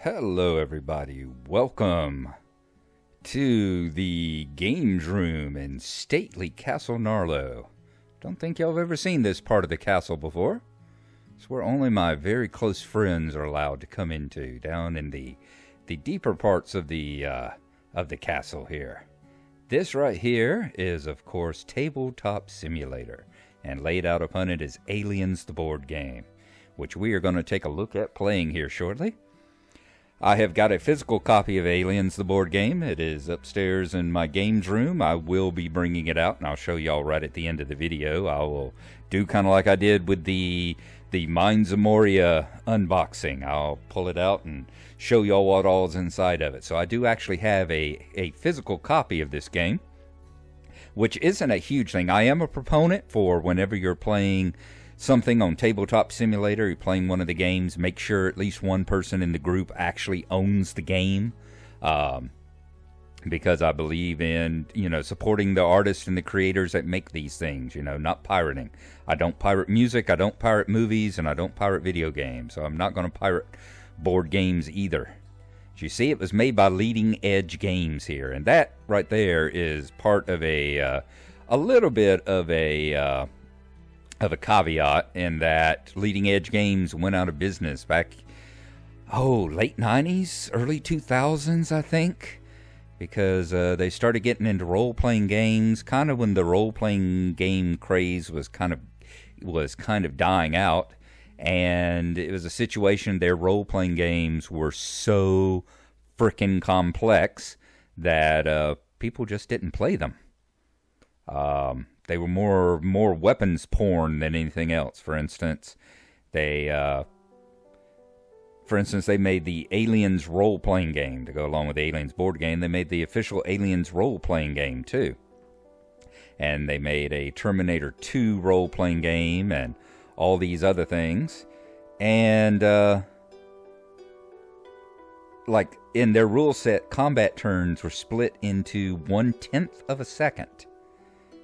Hello everybody, welcome to the games room in stately Castle Gnarlo. Don't think y'all have ever seen this part of the castle before. It's where only my very close friends are allowed to come into, down in the deeper parts of the castle here. This right here is, of course, Tabletop Simulator, and laid out upon it is Aliens the board game, which we are going to take a look at playing here shortly. I have got a physical copy of Aliens the board game. It is upstairs in my games room. I will be bringing it out, and I'll show y'all right at the end of the video. I will do kind of like I did with the Mines of Moria unboxing. I'll pull it out and show y'all what all is inside of it. So I do actually have a physical copy of this game, which isn't a huge thing. I am a proponent for whenever you're playing something on Tabletop Simulator, you're playing one of the games, make sure at least one person in the group actually owns the game, because I believe in, supporting the artists and the creators that make these things, not pirating. I don't pirate music, I don't pirate movies, and I don't pirate video games, so I'm not going to pirate board games either. As you see, it was made by Leading Edge Games here, and that right there is part of a little bit of a caveat, in that Leading Edge Games went out of business back, late 90s, early 2000s, I think, because they started getting into role-playing games, kind of when the role-playing game craze was kind of dying out, and it was a situation their role-playing games were so freaking complex that people just didn't play them. They were more weapons porn than anything else. For instance, they made the Aliens role-playing game to go along with the Aliens board game. They made the official Aliens role-playing game too, and they made a Terminator 2 role-playing game and all these other things. And like in their rule set, combat turns were split into 1/10 of a second.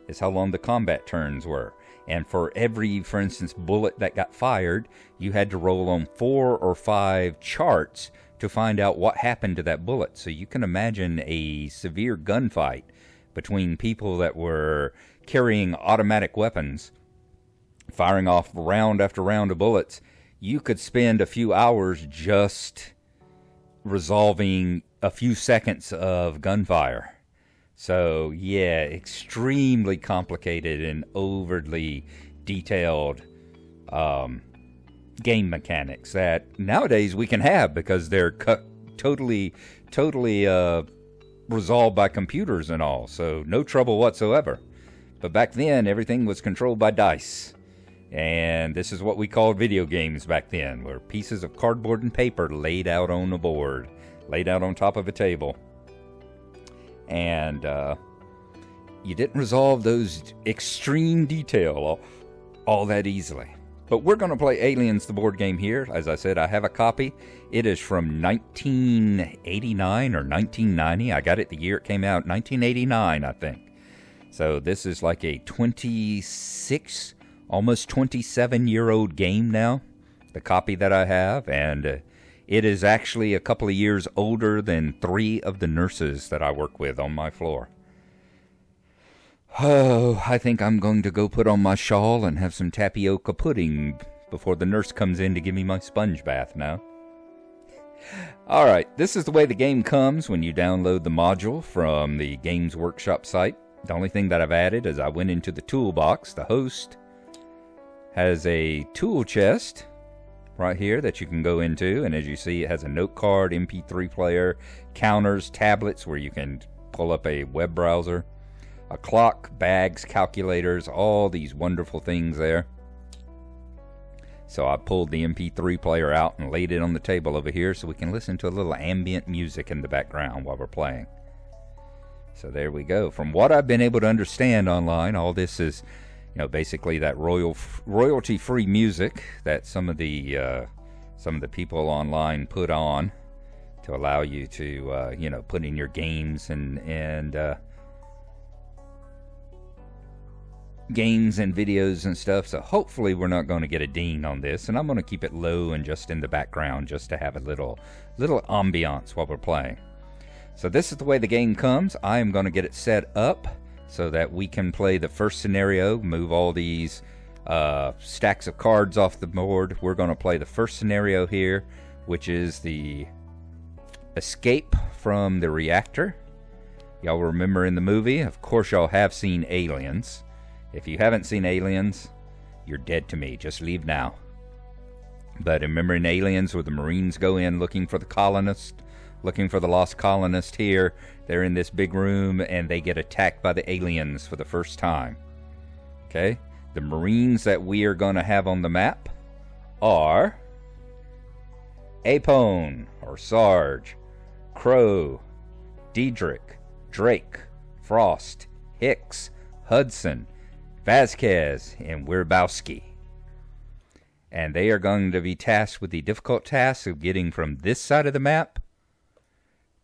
Is how long the combat turns were. And for every, for instance, bullet that got fired, you had to roll on 4 or 5 charts to find out what happened to that bullet. So you can imagine a severe gunfight between people that were carrying automatic weapons, firing off round after round of bullets. You could spend a few hours just resolving a few seconds of gunfire. So, yeah, extremely complicated and overly detailed game mechanics that nowadays we can have because they're totally resolved by computers and all, so no trouble whatsoever. But back then, everything was controlled by dice. And this is what we called video games back then, were pieces of cardboard and paper laid out on a board, laid out on top of a table. And you didn't resolve those extreme detail all that easily. But we're going to play Aliens the board game here. As I said, I have a copy. It is from 1989 or 1990. I got it the year it came out, 1989, I think. So this is like a 26, almost 27-year-old game now, the copy that I have. And it is actually a couple of years older than 3 of the nurses that I work with on my floor. Oh, I think I'm going to go put on my shawl and have some tapioca pudding before the nurse comes in to give me my sponge bath now. Alright, this is the way the game comes when you download the module from the Games Workshop site. The only thing that I've added is I went into the toolbox. The host has a tool chest right here that you can go into, and as you see, it has a note card, MP3 player, counters, tablets where you can pull up a web browser, a clock, bags, calculators, all these wonderful things there. So I pulled the MP3 player out and laid it on the table over here so we can listen to a little ambient music in the background while we're playing. So there we go. From what I've been able to understand online, all this is basically that royalty-free music that some of the people online put on to allow you to put in your games and games and videos and stuff, so hopefully we're not going to get a ding on this, and I'm going to keep it low and just in the background just to have a little ambiance while we're playing. So this is the way the game comes. I am going to get it set up so that we can play the first scenario, move all these stacks of cards off the board. We're going to play the first scenario here, which is the escape from the reactor. Y'all remember in the movie, of course y'all have seen Aliens. If you haven't seen Aliens, you're dead to me. Just leave now. But remember in Aliens where the Marines go in looking for the colonist, looking for the lost colonist here, they're in this big room and they get attacked by the aliens for the first time. Okay? The Marines that we are going to have on the map are Apone, or Sarge, Crow, Diedrich, Drake, Frost, Hicks, Hudson, Vasquez, and Wirbowski. And they are going to be tasked with the difficult task of getting from this side of the map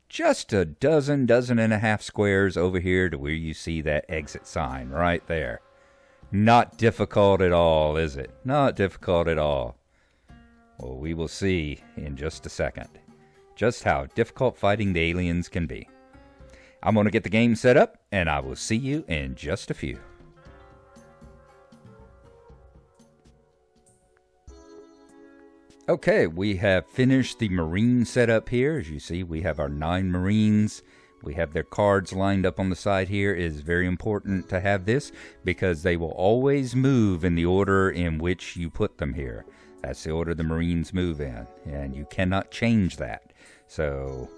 just a dozen and a half squares over here to where you see that exit sign right there. Not difficult at all, is it? Not difficult at all. Well, we will see in just a second just how difficult fighting the aliens can be. I'm going to get the game set up, and I will see you in just a few. Okay, we have finished the Marine setup here. As you see, we have our 9 Marines. We have their cards lined up on the side here. It is very important to have this because they will always move in the order in which you put them here. That's the order the Marines move in, and you cannot change that. So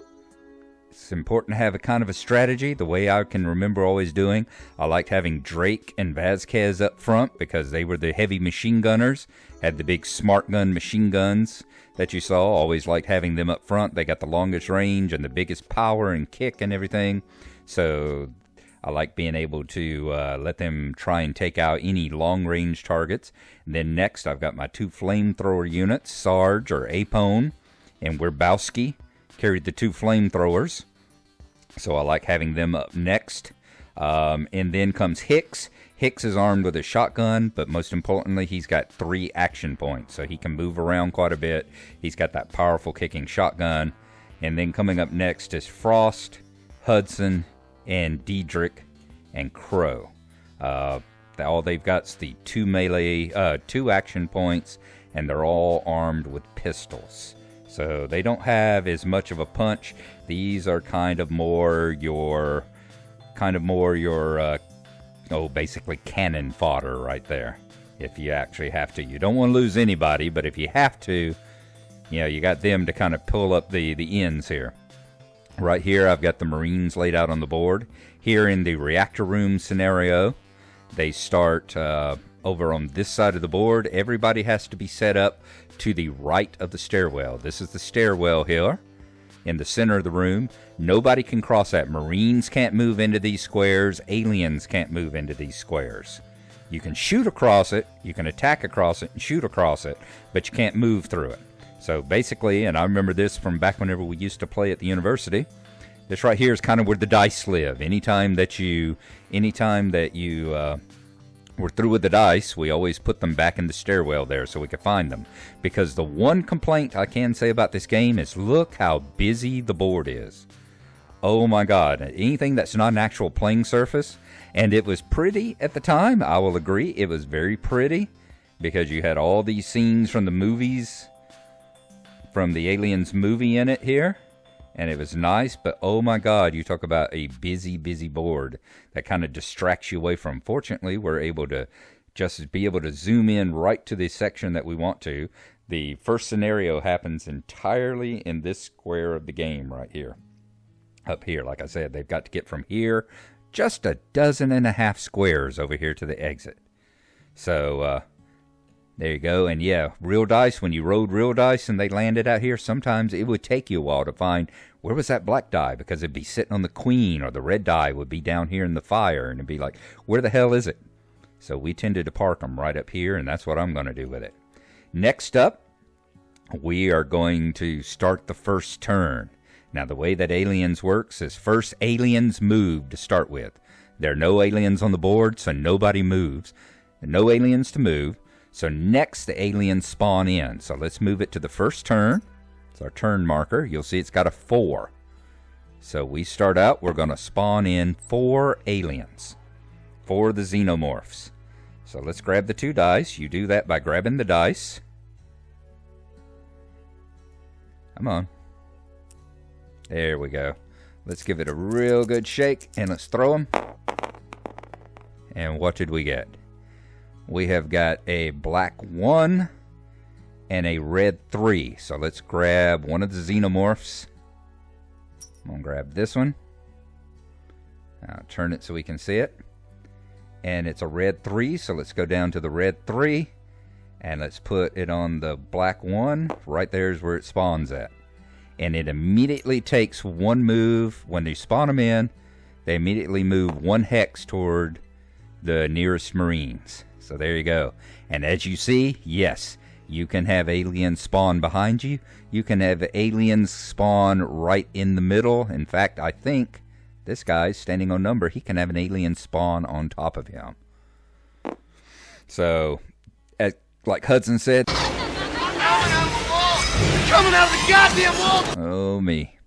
it's important to have a kind of a strategy. The way I can remember always doing, I liked having Drake and Vasquez up front because they were the heavy machine gunners, had the big smart gun machine guns that you saw. Always liked having them up front. They got the longest range and the biggest power and kick and everything. So I like being able to let them try and take out any long-range targets. And then next, I've got my 2 flamethrower units, Sarge or Apone, and Wirbowski carried the 2 flamethrowers. So I like having them up next. And then comes Hicks. Hicks is armed with a shotgun, but most importantly, he's got 3 action points, so he can move around quite a bit. He's got that powerful kicking shotgun. And then coming up next is Frost, Hudson, and Diedrich, and Crow. All they've got is the 2 melee, 2 action points, and they're all armed with pistols. So they don't have as much of a punch. These are kind of more your basically cannon fodder right there. If you actually have to. You don't want to lose anybody, but if you have to, you got them to kind of pull up the ends here. Right here, I've got the Marines laid out on the board. Here in the reactor room scenario, they start over on this side of the board. Everybody has to be set up to the right of the stairwell. This is the stairwell here in the center of the room. Nobody can cross that. Marines can't move into these squares. Aliens can't move into these squares. You can shoot across it, you can attack across it and shoot across it, but you can't move through it. So basically, and I remember this from back whenever we used to play at the university, this right here is kind of where the dice live. Anytime that you were through with the dice, we always put them back in the stairwell there so we could find them. Because the one complaint I can say about this game is look how busy the board is. Oh my God, anything that's not an actual playing surface, and it was pretty at the time, I will agree, it was very pretty, because you had all these scenes from the movies, from the Aliens movie in it here, and it was nice, but oh my God, you talk about a busy board that kind of distracts you away from. Fortunately, we're able to just be able to zoom in right to the section that we want to. The first scenario happens entirely in this square of the game right here. Up here, like I said, they've got to get from here just a dozen and a half squares over here to the exit. So, there you go. And yeah, real dice, when you rolled real dice and they landed out here, sometimes it would take you a while to find where was that black die, because it'd be sitting on the queen, or the red die would be down here in the fire, and it'd be like, where the hell is it? So we tended to park them right up here, and that's what I'm going to do with it. Next up, we are going to start the first turn. Now, the way that Aliens works is first aliens move to start with. There are no aliens on the board, so nobody moves. No aliens to move. So next the aliens spawn in. So let's move it to the first turn. It's our turn marker. You'll see it's got a 4. So we start out, we're going to spawn in 4 aliens. 4 of the xenomorphs. So let's grab the 2 dice. You do that by grabbing the dice. Come on. There we go. Let's give it a real good shake and let's throw them. And what did we get? We have got a black 1 and a red 3. So let's grab one of the xenomorphs. I'm going to grab this one. I'll turn it so we can see it. And it's a red 3, so let's go down to the red 3. And let's put it on the black 1. Right there is where it spawns at. And it immediately takes 1 move. When they spawn them in, they immediately move 1 hex toward the nearest Marines. So there you go. And as you see, yes, you can have aliens spawn behind you. You can have aliens spawn right in the middle. In fact, I think this guy's standing on number. He can have an alien spawn on top of him. So, like Hudson said, coming out of the goddamn wall! Oh, me.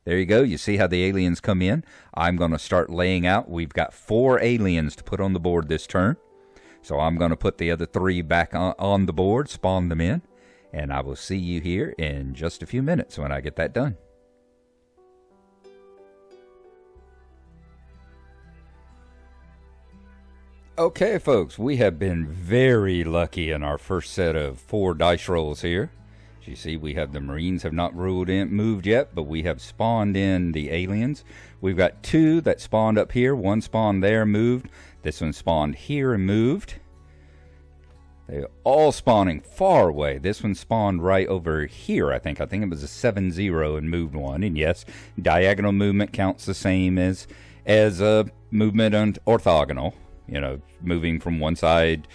There you go. You see how the aliens come in? I'm going to start laying out. We've got 4 aliens to put on the board this turn. So I'm going to put the other 3 back on the board, spawn them in, and I will see you here in just a few minutes when I get that done. Okay, folks, we have been very lucky in our first set of 4 dice rolls here. As you see, we have the Marines have not moved yet, but we have spawned in the aliens. We've got 2 that spawned up here. 1 spawned there, moved. This one spawned here and moved. They're all spawning far away. This one spawned right over here, I think. I think it was a 7-0 and moved 1. And yes, diagonal movement counts the same as a movement on orthogonal. You know, moving from one side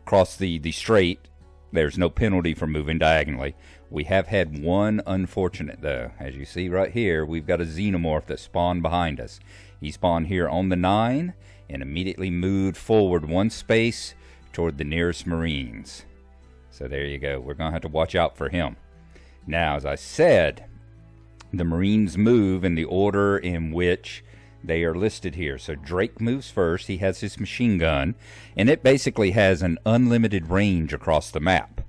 across the straight. There's no penalty for moving diagonally. We have had 1 unfortunate, though. As you see right here, we've got a xenomorph that spawned behind us. He spawned here on the 9 and immediately moved forward 1 space toward the nearest Marines. So there you go. We're going to have to watch out for him. Now, as I said, the Marines move in the order in which they are listed here. So Drake moves first. He has his machine gun, and it basically has an unlimited range across the map.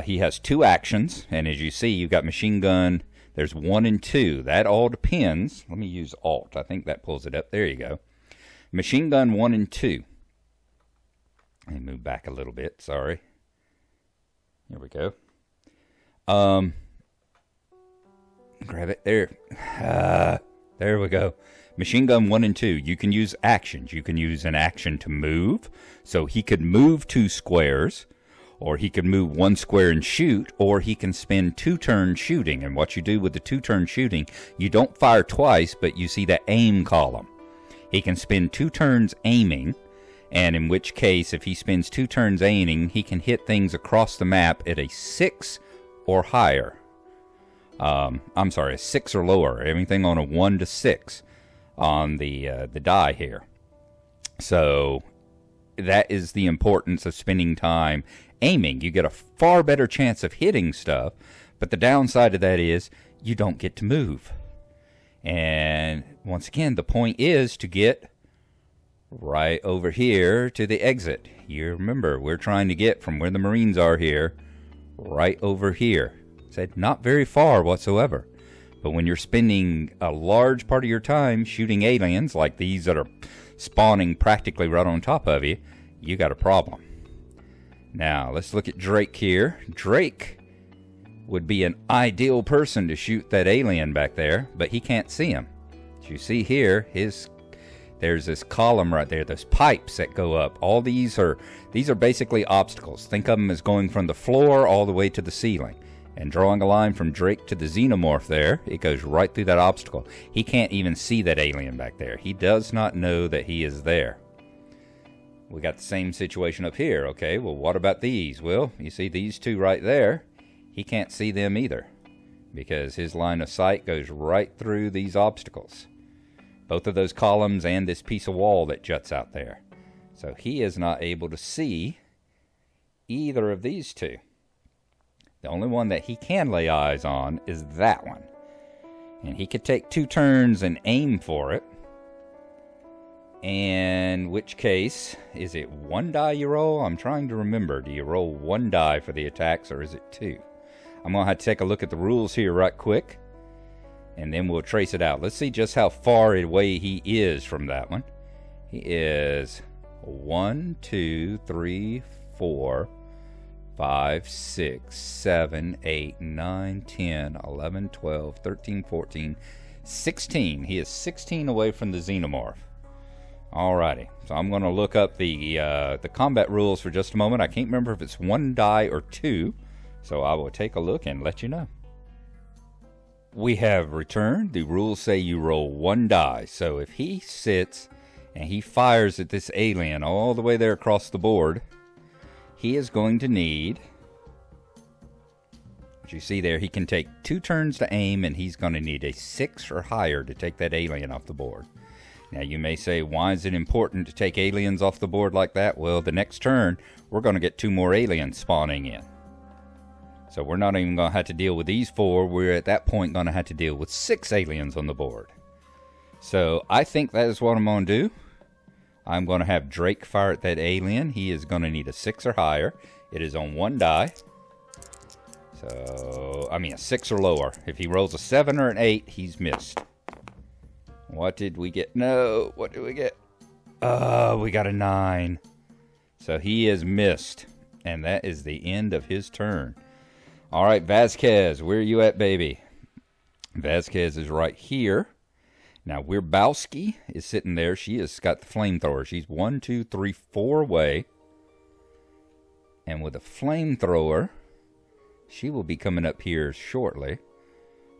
He has 2 actions, and as you see, you've got machine gun. There's 1 and 2. That all depends. Let me use Alt. I think that pulls it up. There you go. Machine gun 1 and 2. Let me move back a little bit. Sorry. Here we go. Grab it. There. There we go. Machine gun 1 and 2. You can use actions. You can use an action to move. So he could move 2 squares. Or he could move 1 square and shoot, or he can spend 2 turns shooting. And what you do with the 2-turn shooting, you don't fire twice, but you see that aim column. He can spend 2 turns aiming, and in which case, if he spends 2 turns aiming, he can hit things across the map at a 6 or higher. I'm sorry, a 6 or lower. Everything on a 1 to 6 on the die here. So that is the importance of spending time aiming. You get a far better chance of hitting stuff, but the downside of that is you don't get to move. And once again, the point is to get right over here to the exit. You remember, we're trying to get from where the Marines are here, right over here. Said not very far whatsoever. But when you're spending a large part of your time shooting aliens like these that are spawning practically right on top of you, you got a problem. Now, let's look at Drake here. Drake would be an ideal person to shoot that alien back there, but he can't see him. As you see here, there's this column right there, those pipes that go up. All these are basically obstacles. Think of them as going from the floor all the way to the ceiling. And drawing a line from Drake to the xenomorph there, it goes right through that obstacle. He can't even see that alien back there. He does not know that he is there. We got the same situation up here. Okay, well, what about these? Well, you see these 2 right there. He can't see them either because his line of sight goes right through these obstacles. Both of those columns and this piece of wall that juts out there. So he is not able to see either of these two. The only one that he can lay eyes on is that one. And he could take 2 turns and aim for it. In which case, is it 1 die you roll? I'm trying to remember. Do you roll 1 die for the attacks, or is it 2? I'm going to have to take a look at the rules here right quick, and then we'll trace it out. Let's see just how far away he is from that one. He is 1, 2, 3, 4, 5, 6, 7, 8, 9, 10, 11, 12, 13, 14, 16. He is 16 away from the xenomorph. Alrighty, so I'm going to look up the combat rules for just a moment. I can't remember if it's 1 die or 2, so I will take a look and let you know. We have returned. The rules say you roll 1 die, so if he sits and he fires at this alien all the way there across the board, he is going to need, as you see there, he can take 2 turns to aim, and he's going to need a 6 or higher to take that alien off the board. Now, you may say, why is it important to take aliens off the board like that? Well, the next turn, we're going to get 2 more aliens spawning in. So we're not even going to have to deal with these 4. We're at that point going to have to deal with 6 aliens on the board. So I think that is what I'm going to do. I'm going to have Drake fire at that alien. He is going to need a 6 or higher. It is on 1 die. So, I mean a 6 or lower. If he rolls a 7 or an 8, he's missed. What did we get? No, what did we get? We got a 9. So he is missed. And that is the end of his turn. All right, Vasquez, where are you at, baby? Vasquez is right here. Now, Wirbowski is sitting there. She has got the flamethrower. She's 1, 2, 3, 4 away. And with a flamethrower, she will be coming up here shortly.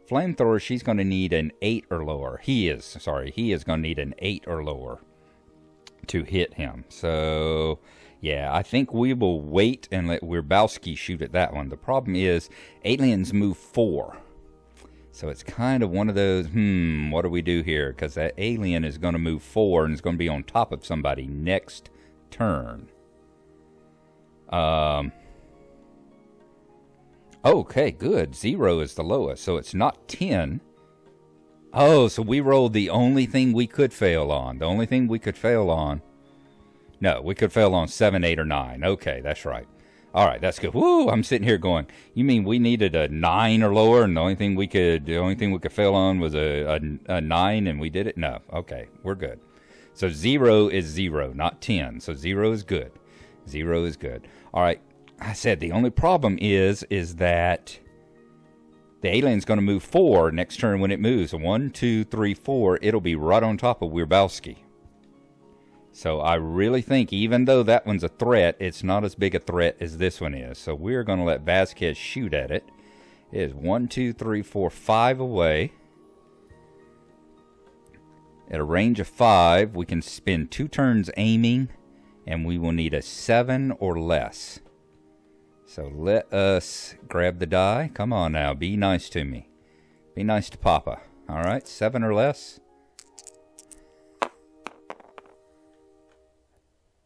Flamethrower, she's going to need an 8 or lower. He is going to need an 8 or lower to hit him. So, yeah, I think we will wait and let Wirbowski shoot at that one. The problem is, aliens move 4. So it's kind of one of those, what do we do here? Because that alien is going to move 4 and is going to be on top of somebody next turn. Okay, good. 0 is the lowest, so it's not 10. Oh, so we rolled the only thing we could fail on. The only thing we could fail on. No, we could fail on 7, 8, or 9. Okay, that's right. All right, that's good. Woo! I'm sitting here going, you mean we needed a 9 or lower, and the only thing we could fail on was a 9, and we did it? No. Okay, we're good. So 0 is 0, not 10. So 0 is good. 0 is good. All right. I said the only problem is that the alien's going to move 4 next turn when it moves. 1, 2, 3, 4. It'll be right on top of Wirbowski. So I really think, even though that one's a threat, it's not as big a threat as this one is. So we're going to let Vasquez shoot at it. It is 1, 2, 3, 4, 5 away. At a range of 5, we can spend 2 turns aiming, and we will need a 7 or less. So let us grab the die. Come on now, be nice to me. Be nice to Papa. All right, 7 or less.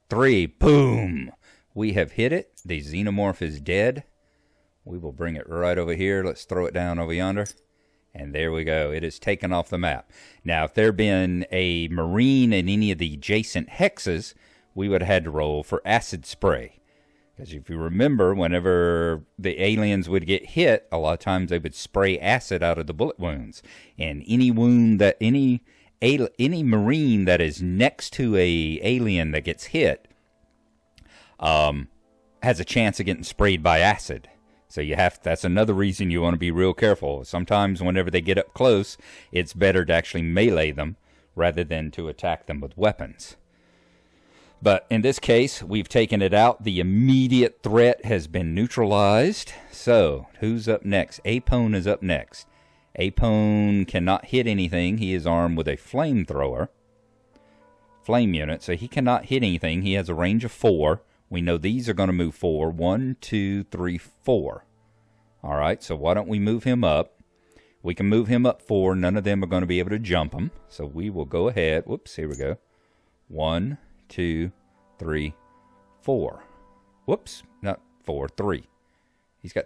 3, boom. We have hit it. The xenomorph is dead. We will bring it right over here. Let's throw it down over yonder. And there we go. It is taken off the map. Now, if there had been a marine in any of the adjacent hexes, we would have had to roll for acid spray. Because if you remember, whenever the aliens would get hit, a lot of times they would spray acid out of the bullet wounds. And any wound that any marine that is next to a alien that gets hit has a chance of getting sprayed by acid. So that's another reason you want to be real careful. Sometimes whenever they get up close, it's better to actually melee them rather than to attack them with weapons. But in this case, we've taken it out. The immediate threat has been neutralized. So, who's up next? Apone is up next. Apone cannot hit anything. He is armed with a flamethrower. Flame unit, so he cannot hit anything. He has a range of 4. We know these are going to move 4. 1, 2, 3, 4. All right, so why don't we move him up? We can move him up 4. None of them are going to be able to jump him. So we will go ahead. Whoops, here we go. 1, 2, 3, 4. Whoops, not 4, 3. He's got,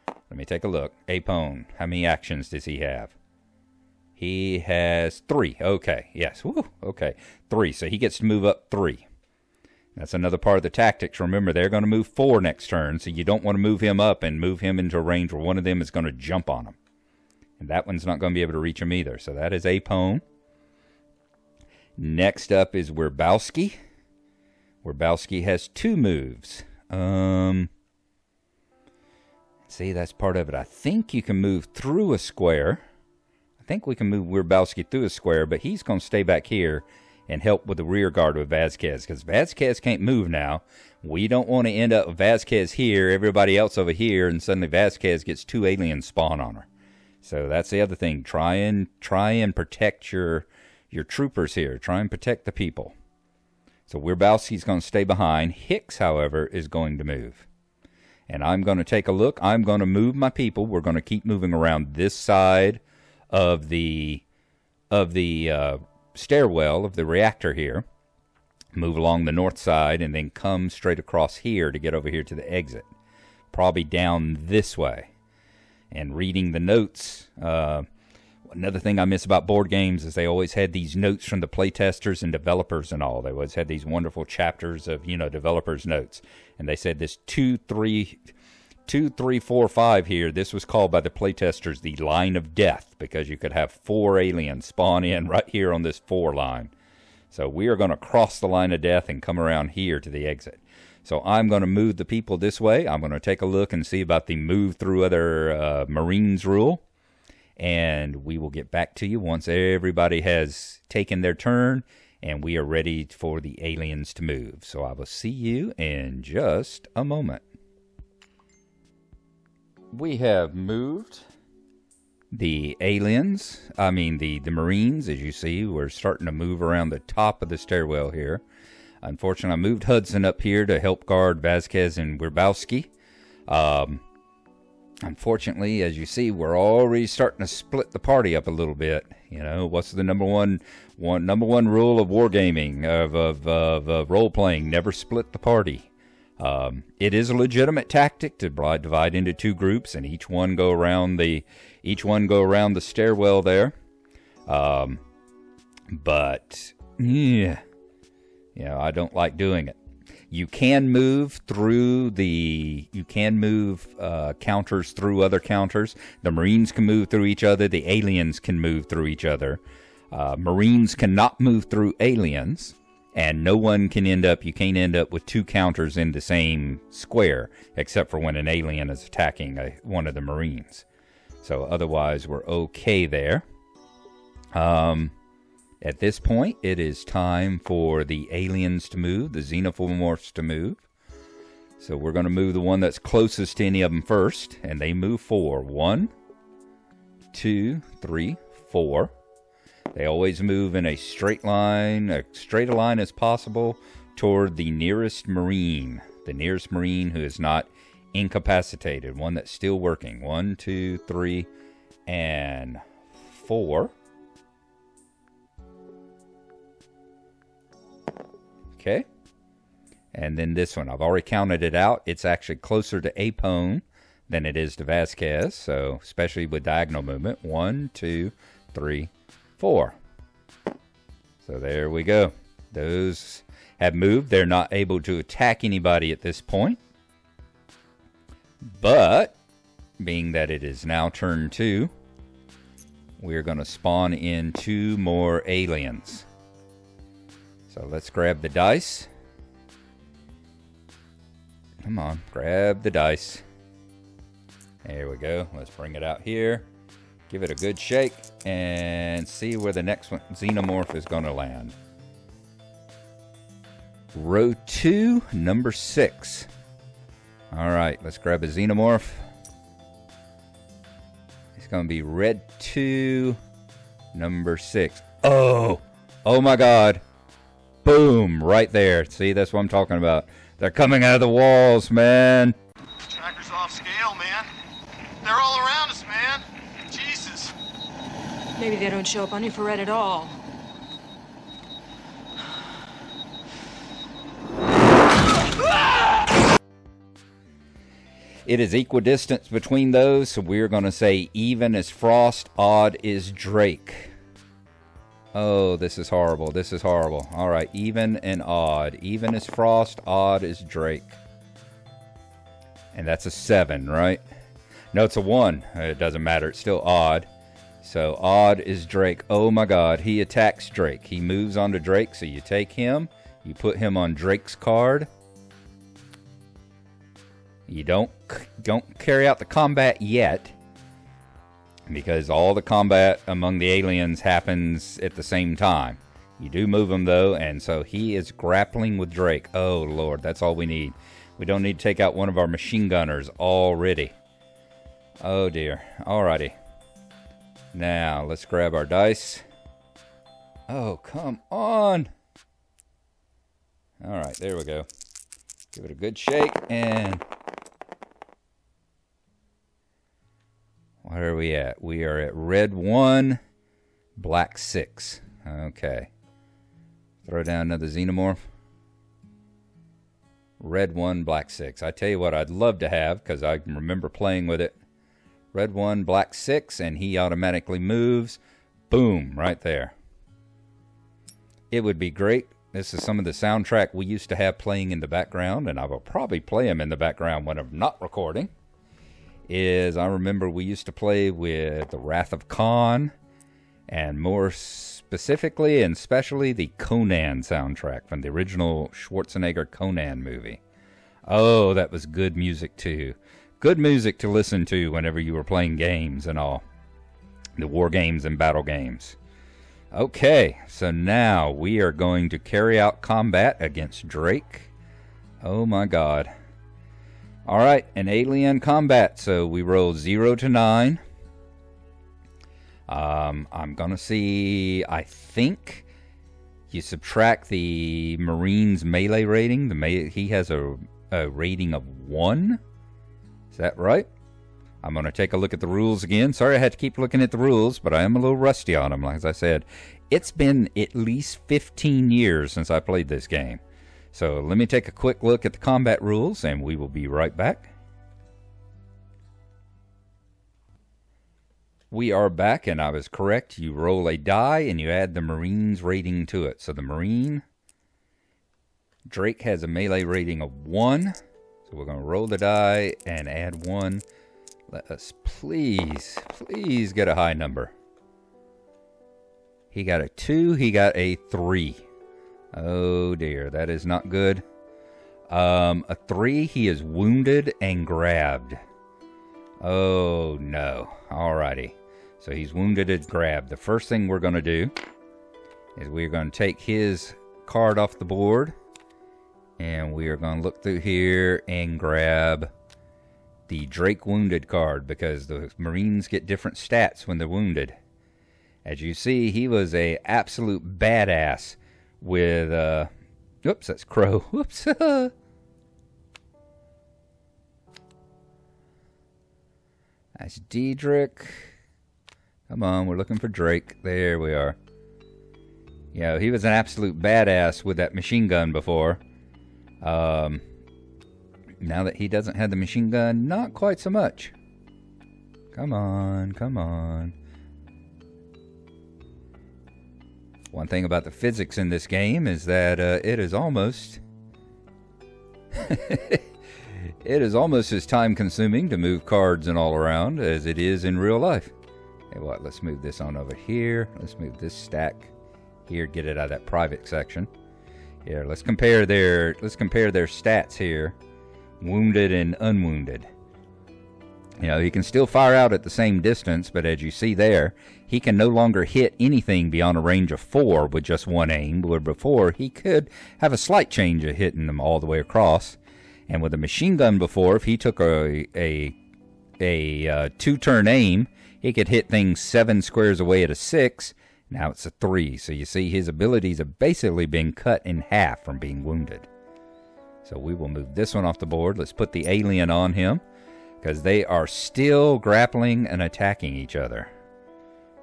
let me take a look. Apone, how many actions does he have? He has 3. Okay, yes, woo, okay. 3, so he gets to move up 3. That's another part of the tactics. Remember, they're going to move 4 next turn, so you don't want to move him up and move him into a range where one of them is going to jump on him. And that one's not going to be able to reach him either. So that is Apone. Next up is Werbowski. Werbowski has 2 moves. See, that's part of it. I think you can move through a square. I think we can move Werbowski through a square, but he's going to stay back here and help with the rear guard with Vasquez, because Vasquez can't move now. We don't want to end up with Vasquez here, everybody else over here, and suddenly Vasquez gets 2 aliens spawn on her. So that's the other thing. Try and protect your troopers here. Try and protect the people. So Werbowski's going to stay behind. Hicks, however, is going to move. And I'm going to take a look. I'm going to move my people. We're going to keep moving around this side of the stairwell of the reactor here. Move along the north side and then come straight across here to get over here to the exit. Probably down this way. And reading the notes, another thing I miss about board games is they always had these notes from the playtesters and developers and all. They always had these wonderful chapters of, developers' notes. And they said this 2, 3, 4, 5 here, this was called by the playtesters the line of death, because you could have 4 aliens spawn in right here on this 4 line. So we are going to cross the line of death and come around here to the exit. So I'm going to move the people this way. I'm going to take a look and see about the move through other Marines rule. And we will get back to you once everybody has taken their turn and we are ready for the aliens to move. So I will see you in just a moment. We have moved the aliens, the Marines, as you see. We're starting to move around the top of the stairwell here. Unfortunately, I moved Hudson up here to help guard Vasquez and Werbowski. Unfortunately, as you see, we're already starting to split the party up a little bit. What's the number one rule of wargaming, of role-playing? Never split the party. It is a legitimate tactic to divide into 2 groups and each one go around the stairwell there. But yeah, I don't like doing it. You can move counters through other counters. The Marines can move through each other. The aliens can move through each other. Marines cannot move through aliens. And you can't end up with 2 counters in the same square, except for when an alien is attacking one of the Marines. So otherwise, we're okay there. At this point, it is time for the aliens to move, the xenomorphs to move. So we're going to move the one that's closest to any of them first, and they move 4. 1, 2, 3, 4. They always move in a straight line, straight a line as possible, toward the nearest Marine who is not incapacitated, one that's still working. 1, 2, 3, and 4. Okay. And then this one, I've already counted it out. It's actually closer to Apone than it is to Vasquez, so especially with diagonal movement. 1, 2, 3, 4. So there we go. Those have moved. They're not able to attack anybody at this point. But, being that it is now turn 2, we're going to spawn in 2 more aliens. So let's grab the dice. Come on, grab the dice. There we go. Let's bring it out here. Give it a good shake and see where the next one, xenomorph, is going to land. Row 2, number 6. All right, let's grab a xenomorph. It's going to be red 2, number 6. Oh my God. Boom, right there. See, that's what I'm talking about. They're coming out of the walls, man. Tracker's off scale, man. They're all around us, man. Jesus. Maybe they don't show up on infrared at all. It is equidistance between those, so we're going to say even is Frost, odd is Drake. Oh, this is horrible. This is horrible. All right, even and odd. Even is Frost, odd is Drake. And that's a 7, right? No, it's a 1. It doesn't matter. It's still odd. So odd is Drake. Oh my God, he attacks Drake. He moves on to Drake, so you take him. You put him on Drake's card. You don't carry out the combat yet, because all the combat among the aliens happens at the same time. You do move him though, and so he is grappling with Drake. Oh Lord, that's all we need. We don't need to take out one of our machine gunners already. Oh dear. Alrighty. Now let's grab our dice. Oh, come on. Alright, there we go. Give it a good shake and... Where are we at? We are at red 1, black 6. Okay. Throw down another xenomorph. Red 1, black 6. I tell you what I'd love to have, because I can remember playing with it. Red 1, black 6, and he automatically moves. Boom, right there. It would be great. This is some of the soundtrack we used to have playing in the background, and I will probably play them in the background when I'm not recording. I remember we used to play with the Wrath of Khan, and more specifically and especially the Conan soundtrack from the original Schwarzenegger Conan movie. Oh, that was good music too. Good music to listen to whenever you were playing games and all. The war games and battle games. Okay, so now we are going to carry out combat against Drake. Oh my God. Alright, an alien combat. So we roll 0 to 9. I'm going to see, I think you subtract the Marine's melee rating. He has a rating of 1. Is that right? I'm going to take a look at the rules again. Sorry I had to keep looking at the rules, but I am a little rusty on them. Like as I said, it's been at least 15 years since I played this game. So let me take a quick look at the combat rules, and we will be right back. We are back, and I was correct. You roll a die, and you add the Marine's rating to it. So the Marine, Drake has a melee rating of 1. So we're going to roll the die and add 1. Let us please get a high number. He got a 2, he got a 3. Oh dear, that is not good. A 3, he is wounded and grabbed. Oh no. Alrighty. So he's wounded and grabbed. The first thing we're going to do is we're going to take his card off the board. And we are going to look through here and grab the Drake wounded card, because the Marines get different stats when they're wounded. As you see, he was a absolute badass with, oops, that's Crow. Whoops. That's Diedrich. Come on, we're looking for Drake. There we are. Yeah, he was an absolute badass with that machine gun before. Now that he doesn't have the machine gun, not quite so much. Come on, come on. One thing about the physics in this game is that it is almost... it is almost as time consuming to move cards and all around as it is in real life. Hey, what? Let's move this on over here. Let's move this stack here. Get it out of that private section. Here, let's compare their stats here. Wounded and unwounded. You know, he can still fire out at the same distance, but as you see there, he can no longer hit anything beyond a range of 4 with just one aim, where before he could have a slight change of hitting them all the way across. And with a machine gun before, if he took a 2-turn aim, he could hit things 7 squares away at a 6. Now it's a 3. So you see his abilities have basically been cut in half from being wounded. So we will move this one off the board. Let's put the alien on him, because they are still grappling and attacking each other.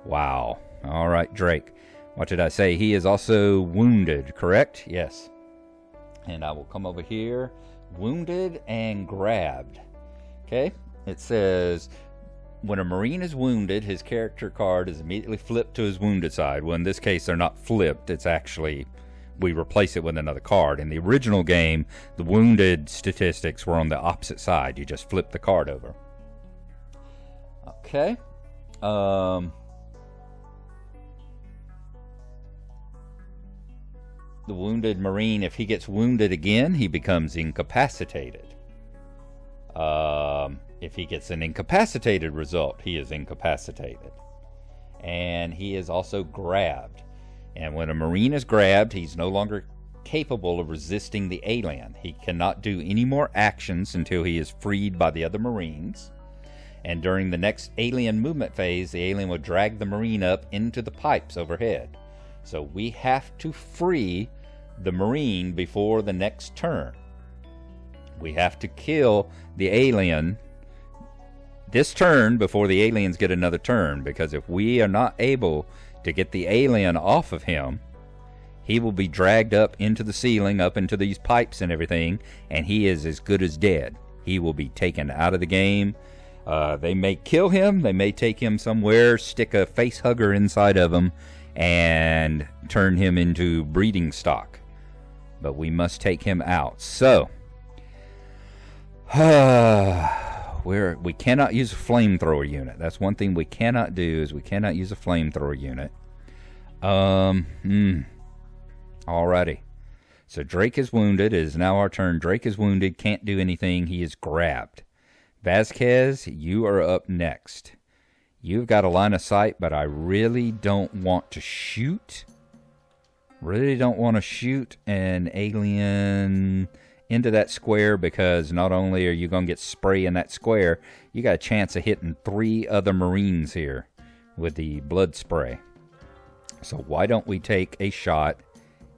Wow. All right, Drake. What did I say? He is also wounded, correct? Yes. And I will come over here. Wounded and grabbed. Okay? It says, when a Marine is wounded, his character card is immediately flipped to his wounded side. Well, in this case, they're not flipped. It's actually, we replace it with another card. In the original game, the wounded statistics were on the opposite side. You just flip the card over. Okay. The wounded Marine, if he gets wounded again, he becomes incapacitated. If he gets an incapacitated result, he is incapacitated. And he is also grabbed. And when a Marine is grabbed, he's no longer capable of resisting the alien. He cannot do any more actions until he is freed by the other Marines. And during the next alien movement phase, the alien will drag the Marine up into the pipes overhead. So we have to free the Marine before the next turn. We have to kill the alien this turn before the aliens get another turn, because if we are not able to get the alien off of him, he will be dragged up into the ceiling, up into these pipes and everything, and he is as good as dead. He will be taken out of the game. They may kill him, they may take him somewhere, stick a face hugger inside of him, and turn him into breeding stock. But we must take him out. So, we cannot use a flamethrower unit. That's one thing we cannot do, is we cannot use a flamethrower unit. Alrighty. So Drake is wounded. It is now our turn. Drake is wounded, can't do anything. He is grabbed. Vasquez, you are up next. You've got a line of sight, but I really don't want to shoot. Really don't want to shoot an alien into that square, because not only are you going to get spray in that square, you got a chance of hitting 3 other Marines here with the blood spray. So why don't we take a shot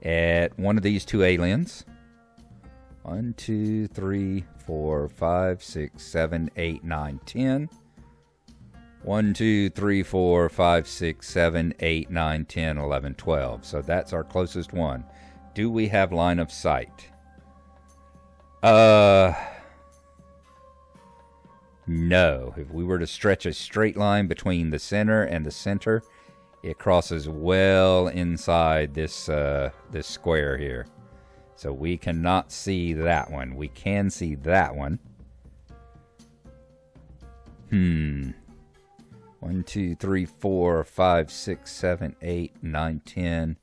at one of these 2 aliens? 1, 2, 3, 4, 5, 6, 7, 8, 9, 10. 1, 2, 3, 4, 5, 6, 7, 8, 9, 10, 11, 12. So that's our closest one. Do we have line of sight? No. If we were to stretch a straight line between the center and the center, it crosses well inside this this square here. So we cannot see that one. We can see that one. 1, 2, 3, 4, 5, 6, 7, 8, 9, 10,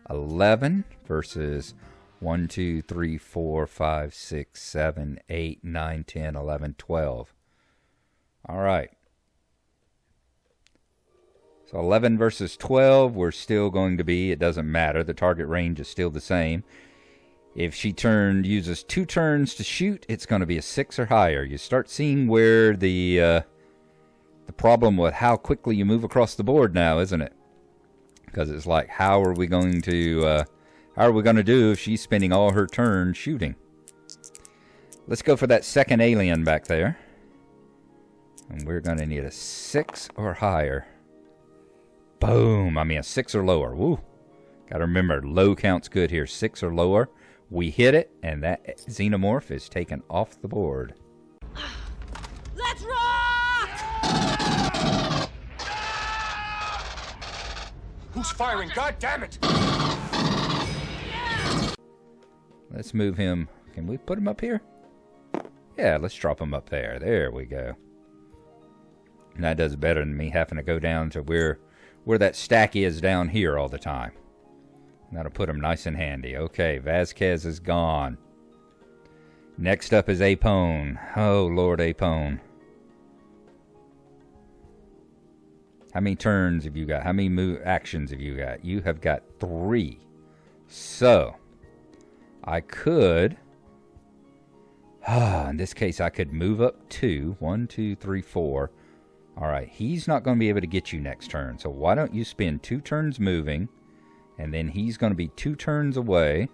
11 versus 1, 2, 3, 4, 5, 6, 7, 8, 9, 10, 11, 12. All right. So 11 versus 12, we're still going to be, it doesn't matter. The target range is still the same. If she uses 2 turns to shoot, it's going to be a 6 or higher. You start seeing where the problem with how quickly you move across the board now, isn't it? Because it's like, how are we going to do if she's spending all her turns shooting? Let's go for that second alien back there. And we're going to need a 6 or higher. Boom. I mean, a 6 or lower. Woo. Got to remember, low count's good here. 6 or lower. We hit it, and that xenomorph is taken off the board. Let's rock! Who's firing? God damn it! Let's move him. Can we put him up here? Yeah, let's drop him up there. There we go. And that does better than me having to go down to where that stack is down here all the time. That'll put him nice and handy. Okay, Vasquez is gone. Next up is Apone. Oh, Lord Apone. How many turns have you got? How many actions have you got? You have got 3. So, I could... in this case, I could move up 2. 1, 2, 3, 4. Alright, he's not going to be able to get you next turn. So why don't you spend 2 turns moving, and then he's going to be 2 turns away.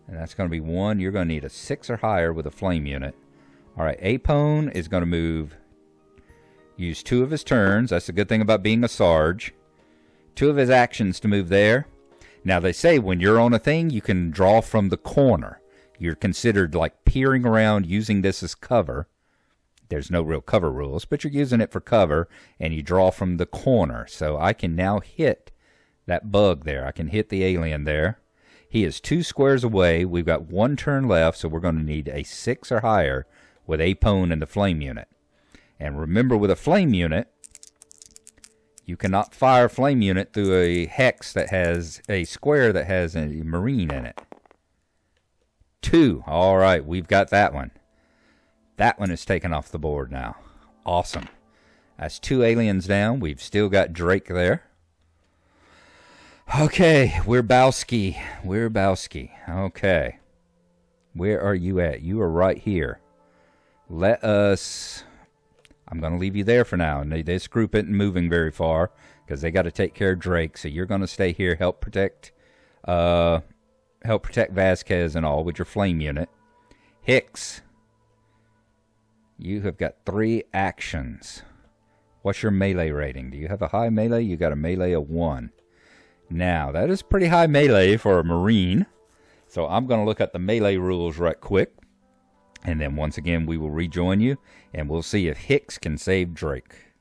And that's going to be 1. You're going to need a 6 or higher with a flame unit. Alright, Apone is going to move Use 2 of his turns. That's the good thing about being a Sarge. 2 of his actions to move there. Now, they say when you're on a thing, you can draw from the corner. You're considered like peering around using this as cover. There's no real cover rules, but you're using it for cover, and you draw from the corner. So I can now hit that bug there. I can hit the alien there. He is 2 squares away. We've got 1 turn left, so we're going to need a 6 or higher with Apone and the flame unit. And remember, with a flame unit, you cannot fire a flame unit through a hex that has a square that has a marine in it. 2. All right, we've got that one. That one is taken off the board now. Awesome. That's 2 aliens down. We've still got Drake there. Okay, we're Bowski. We're Bowski. Okay. Where are you at? You are right here. Let us... I'm going to leave you there for now. And this group isn't moving very far because they got to take care of Drake. So you're going to stay here, help protect Vasquez and all with your flame unit. Hicks, you have got 3 actions. What's your melee rating? Do you have a high melee? You got a melee of 1. Now, that is pretty high melee for a Marine. So I'm going to look at the melee rules right quick. And then once again, we will rejoin you, and we'll see if Hicks can save Drake.